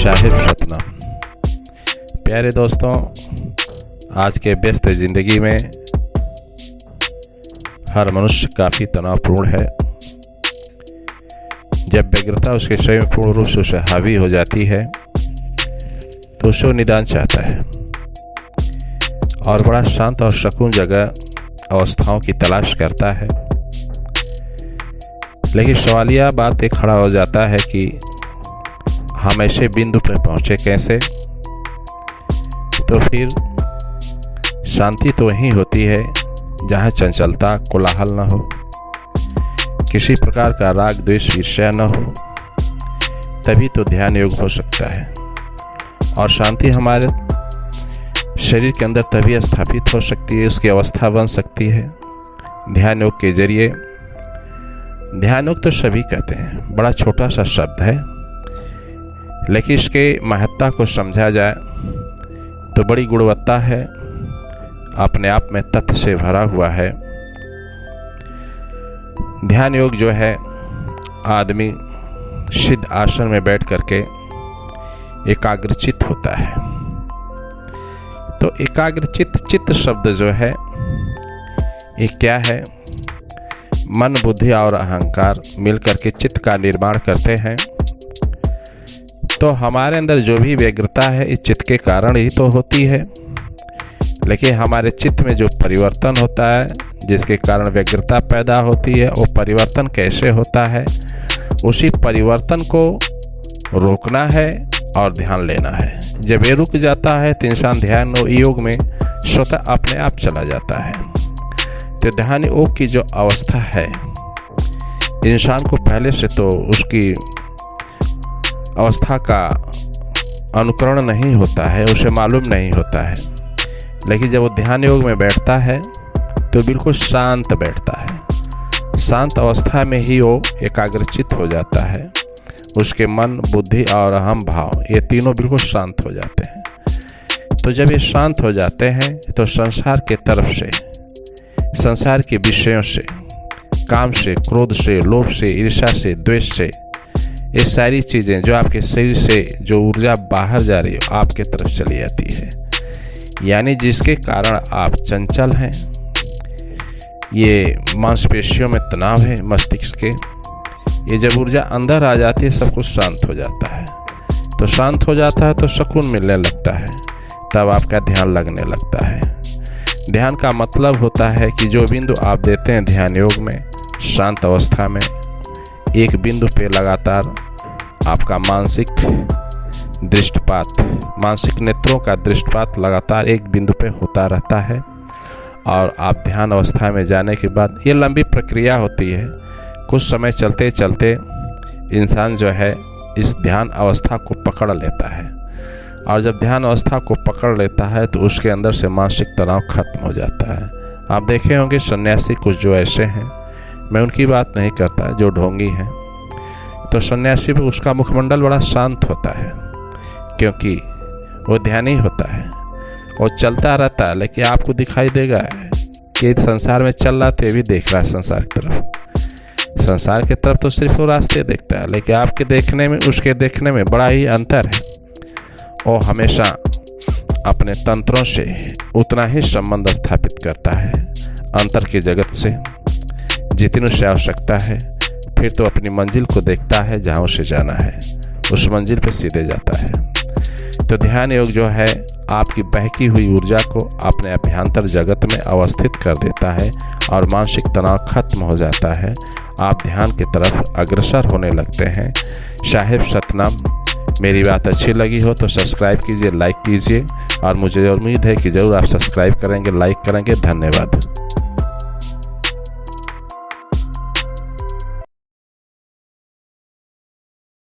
साहिब सतनाम। प्यारे दोस्तों, आज के व्यस्त ज़िंदगी में हर मनुष्य काफ़ी तनावपूर्ण है। जब व्यग्रता उसके शरीर में पूर्ण रूप से उसे हावी हो जाती है तो उसे निदान चाहता है और बड़ा शांत और सुकून जगह अवस्थाओं की तलाश करता है। लेकिन सवालिया बात एक खड़ा हो जाता है कि हम ऐसे बिंदु पर पहुँचे कैसे। तो फिर शांति तो वहीं होती है जहाँ चंचलता कोलाहल न हो, किसी प्रकार का राग द्वेष ईर्ष्या न हो, तभी तो ध्यान योग हो सकता है। और शांति हमारे शरीर के अंदर तभी स्थापित हो सकती है, उसकी अवस्था बन सकती है ध्यान योग के जरिए। ध्यान योग तो सभी कहते हैं, बड़ा छोटा सा शब्द है, लेकिन इसके महत्ता को समझा जाए तो बड़ी गुणवत्ता है, अपने आप में तथ्य से भरा हुआ है। ध्यान योग जो है, आदमी सिद्ध आसन में बैठ करके एकाग्रचित्त होता है। तो एकाग्रचित्त, चित्त शब्द जो है ये क्या है? मन, बुद्धि और अहंकार मिलकर के चित्त का निर्माण करते हैं। तो हमारे अंदर जो भी व्यग्रता है इस चित्त के कारण ही तो होती है। लेकिन हमारे चित्त में जो परिवर्तन होता है, जिसके कारण व्यग्रता पैदा होती है, वो परिवर्तन कैसे होता है? उसी परिवर्तन को रोकना है और ध्यान लेना है। जब ये रुक जाता है तो इंसान ध्यान योग में स्वतः अपने आप चला जाता है। तो ध्यान योग की जो अवस्था है, इंसान को पहले से तो उसकी अवस्था का अनुकरण नहीं होता है, उसे मालूम नहीं होता है। लेकिन जब वो ध्यान योग में बैठता है तो बिल्कुल शांत बैठता है। शांत अवस्था में ही वो एकाग्रचित्त हो जाता है। उसके मन, बुद्धि और अहम भाव ये तीनों बिल्कुल शांत हो जाते हैं। तो जब ये शांत हो जाते हैं तो संसार के तरफ से, संसार के विषयों से, काम से, क्रोध से, लोभ से, ईर्ष्या से, द्वेष से, ये सारी चीज़ें जो आपके शरीर से जो ऊर्जा बाहर जा रही है आपके तरफ चली जाती है। यानी जिसके कारण आप चंचल हैं, ये मांसपेशियों में तनाव है मस्तिष्क के, ये जब ऊर्जा अंदर आ जाती है सब कुछ शांत हो जाता है। तो शांत हो जाता है तो सुकून मिलने लगता है, तब आपका ध्यान लगने लगता है। ध्यान का मतलब होता है कि जो बिंदु आप देते हैं ध्यान योग में, शांत अवस्था में, एक बिंदु पे लगातार आपका मानसिक दृष्टिपात, मानसिक नेत्रों का दृष्टिपात लगातार एक बिंदु पे होता रहता है। और आप ध्यान अवस्था में जाने के बाद ये लंबी प्रक्रिया होती है। कुछ समय चलते चलते इंसान जो है इस ध्यान अवस्था को पकड़ लेता है। और जब ध्यान अवस्था को पकड़ लेता है तो उसके अंदर से मानसिक तनाव खत्म हो जाता है। आप देखे होंगे सन्यासी कुछ जो ऐसे हैं, मैं उनकी बात नहीं करता, जो ढोंगी हैं, तो सन्यासी भी उसका मुखमंडल बड़ा शांत होता है, क्योंकि वो ध्यानी होता है। वो चलता रहता है, लेकिन आपको दिखाई देगा कि संसार में चल रहा तो ये भी देख रहा है संसार की तरफ। संसार की तरफ तो सिर्फ वो रास्ते देखता है, लेकिन आपके देखने में, उसके देखने में बड़ा ही अंतर है। वो हमेशा अपने तंत्रों से उतना ही संबंध स्थापित करता है अंतर के जगत से जितनी उसे आवश्यकता है। फिर तो अपनी मंजिल को देखता है, जहाँ उसे जाना है उस मंजिल पे सीधे जाता है। तो ध्यान योग जो है आपकी बहकी हुई ऊर्जा को अपने अभ्यंतर जगत में अवस्थित कर देता है और मानसिक तनाव खत्म हो जाता है। आप ध्यान की तरफ अग्रसर होने लगते हैं। साहिब सतनाम। मेरी बात अच्छी लगी हो तो सब्सक्राइब कीजिए, लाइक कीजिए, और मुझे उम्मीद है कि ज़रूर आप सब्सक्राइब करेंगे, लाइक करेंगे। धन्यवाद।